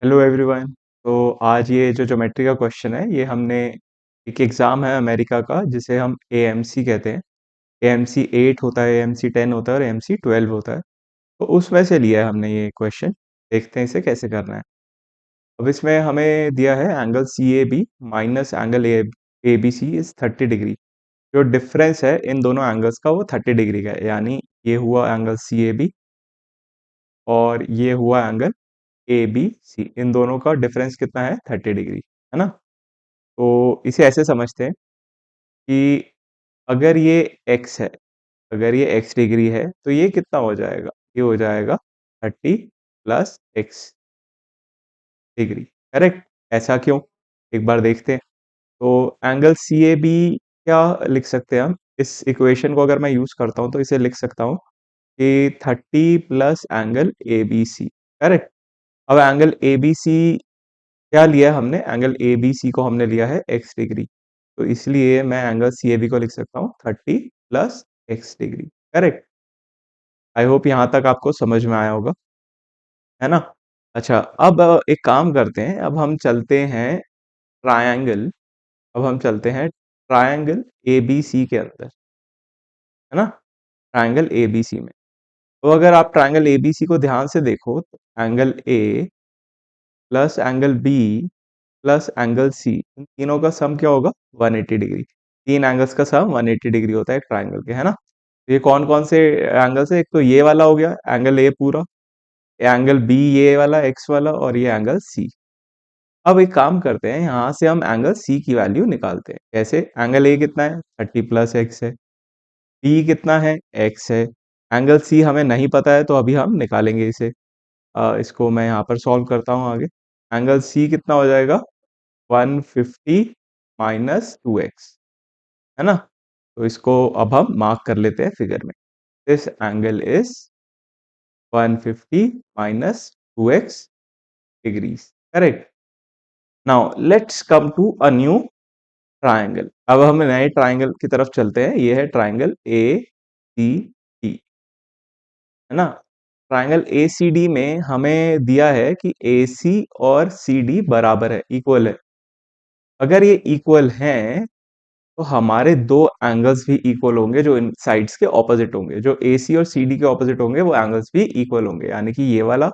Hello everyone. तो आज ये जो ज्योमेट्री का क्वेश्चन है ये हमने एक एग्ज़ाम है अमेरिका का जिसे हम एएमसी कहते हैं। एएमसी 8 होता है, एएमसी 10 होता है और एएमसी 12 होता है। तो उसमें से लिया है हमने ये क्वेश्चन। देखते हैं इसे कैसे करना है। अब इसमें हमें दिया है angle C A B minus angle A B C is 30 डिग्री। जो डिफरेंस है इन दोनों एंगल्स का वो 30 डिग्री का है, यानी ये हुआ एंगल सी ए बी और ये हुआ एंगल ए बी सी। इन दोनों का डिफरेंस कितना है? 30 डिग्री, है ना। तो इसे ऐसे समझते हैं कि अगर ये x है, अगर ये x डिग्री है तो ये कितना हो जाएगा? ये हो जाएगा 30 + x डिग्री। करेक्ट। ऐसा क्यों? एक बार देखते हैं। तो एंगल सी ए बी क्या लिख सकते हैं हम? इस इक्वेशन को अगर मैं यूज करता हूं तो इसे लिख सकता हूं कि 30 plus angle A B C. Correct. अब एंगल ए बी सी क्या लिया है हमने? एंगल ए बी सी को हमने लिया है x डिग्री। तो इसलिए मैं एंगल सी ए बी को लिख सकता हूँ 30 + x degree. Correct. I hope यहाँ तक आपको समझ में आया होगा, है ना। अच्छा, अब एक काम करते हैं। अब हम चलते हैं ट्रायंगल अब हम चलते हैं ट्रायंगल ए बी सी के अंदर, है ना। ट्रायंगल ए बी सी में तो अगर आप ट्रायंगल ए बी सी को ध्यान से देखो तो angle A plus angle B plus angle C, इन तीनों का सम क्या होगा? 180 डिग्री। तीन एंगल्स का सम 180 डिग्री होता है एक ट्राइंगल के, है ना। तो ये कौन कौन से एंगल्स है? एक तो ये वाला हो गया एंगल ए पूरा, एंगल बी ये वाला एक्स वाला, और ये एंगल सी। अब एक काम करते हैं, यहाँ से हम एंगल सी की वैल्यू निकालते हैं। कैसे? एंगल ए कितना है? 30 + x है। बी कितना है? x है। एंगल सी हमें नहीं पता है तो अभी हम निकालेंगे इसे। इसको मैं यहाँ पर सॉल्व करता हूँ आगे। एंगल सी कितना हो जाएगा? 150 - 2x, है ना। तो इसको अब हम मार्क कर लेते हैं फिगर में। This angle is 150 - 2x degrees. Correct. Now let's come to a new triangle. अब हम नए ट्राइंगल की तरफ चलते हैं। ये है ट्राइंगल ए सी डी, है ना। ट्राइंगल ए सी डी में हमें दिया है कि ए सी और सी डी बराबर है, इक्वल है। अगर ये इक्वल हैं तो हमारे दो एंगल्स भी इक्वल होंगे जो इन साइड्स के ऑपोजिट होंगे। जो AC और CD के ऑपोजिट होंगे वो एंगल्स भी इक्वल होंगे, यानी कि ये वाला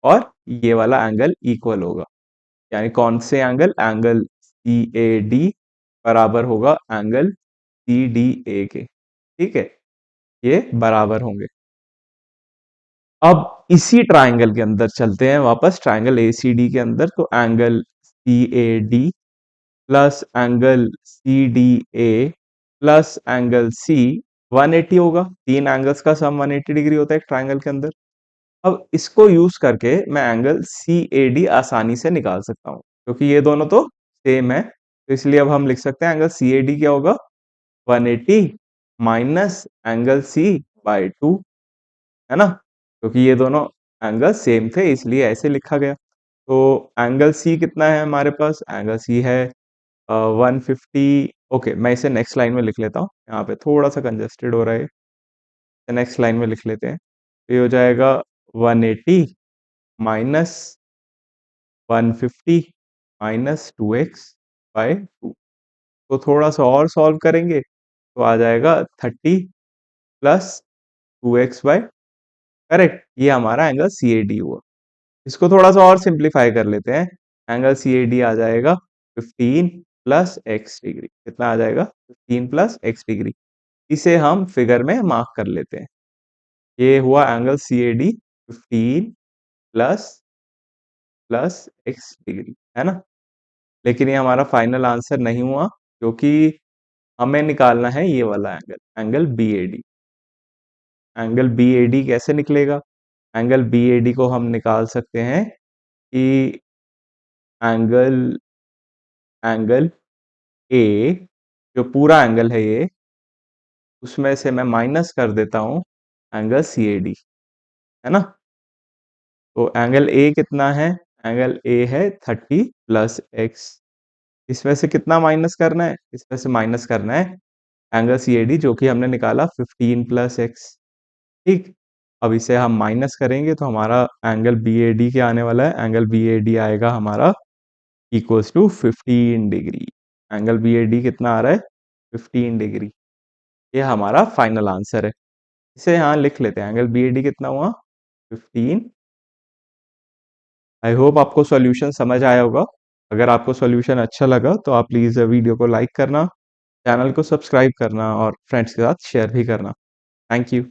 और ये वाला एंगल इक्वल होगा। यानी कौन से एंगल? एंगल CAD बराबर होगा एंगल CDA के। ठीक है, ये बराबर होंगे। अब इसी ट्राइंगल के अंदर चलते हैं वापस, ट्राइंगल ACD के अंदर। तो angle CAD plus angle CDA plus angle C 180 होगा। तीन एंगल्स का सम 180 डिग्री होता है एक ट्राइंगल के अंदर। अब इसको यूज करके मैं एंगल CAD आसानी से निकाल सकता हूँ, क्योंकि ये दोनों तो सेम है। तो इसलिए अब हम लिख सकते हैं एंगल CAD क्या होगा? 180 माइनस एंगल C/2, है ना। क्योंकि ये दोनों एंगल सेम थे इसलिए ऐसे लिखा गया। तो एंगल सी कितना है हमारे पास? एंगल सी है 150। ओके, मैं इसे नेक्स्ट लाइन में लिख लेता हूँ। यहाँ पे थोड़ा सा कंजेस्टेड हो रहा है, नेक्स्ट लाइन में लिख लेते हैं। तो ये हो जाएगा 180 माइनस 150 माइनस 2x/2। तो थोड़ा सा और सॉल्व करेंगे तो आ जाएगा 30 प्लस 2x/। करेक्ट। ये हमारा एंगल सी ए डी हुआ। इसको थोड़ा सा और सिंप्लीफाई कर लेते हैं। एंगल सी ए डी आ जाएगा 15 प्लस एक्स डिग्री। कितना आ जाएगा? 15 प्लस एक्स डिग्री। इसे हम फिगर में मार्क कर लेते हैं। ये हुआ angle C A D 15 plus plus x degree, है ना। लेकिन ये हमारा फाइनल आंसर नहीं हुआ, क्योंकि हमें निकालना है ये वाला angle, angle B A D. Angle B A D कैसे निकलेगा? एंगल बी ए डी को हम निकाल सकते हैं कि एंगल एंगल ए, जो पूरा एंगल है ये, उसमें से मैं माइनस कर देता हूँ एंगल सी ए डी, है ना। तो एंगल ए कितना है? एंगल ए है 30 प्लस एक्स। इसमें से कितना माइनस करना है? इसमें से माइनस करना है एंगल सी ए डी जो कि हमने निकाला 15 प्लस एक्स। ठीक। अब इसे हम माइनस करेंगे तो हमारा एंगल BAD क्या आने वाला है? एंगल BAD आएगा हमारा equals to 15 degree. Angle BAD कितना आ रहा है? 15 डिग्री। ये हमारा फाइनल आंसर है। इसे यहाँ लिख लेते हैं, एंगल BAD कितना हुआ? 15। आई होप आपको सॉल्यूशन समझ आया होगा। अगर आपको सॉल्यूशन अच्छा लगा तो आप प्लीज़ वीडियो को लाइक करना, चैनल को सब्सक्राइब करना और फ्रेंड्स के साथ शेयर भी करना। Thank you.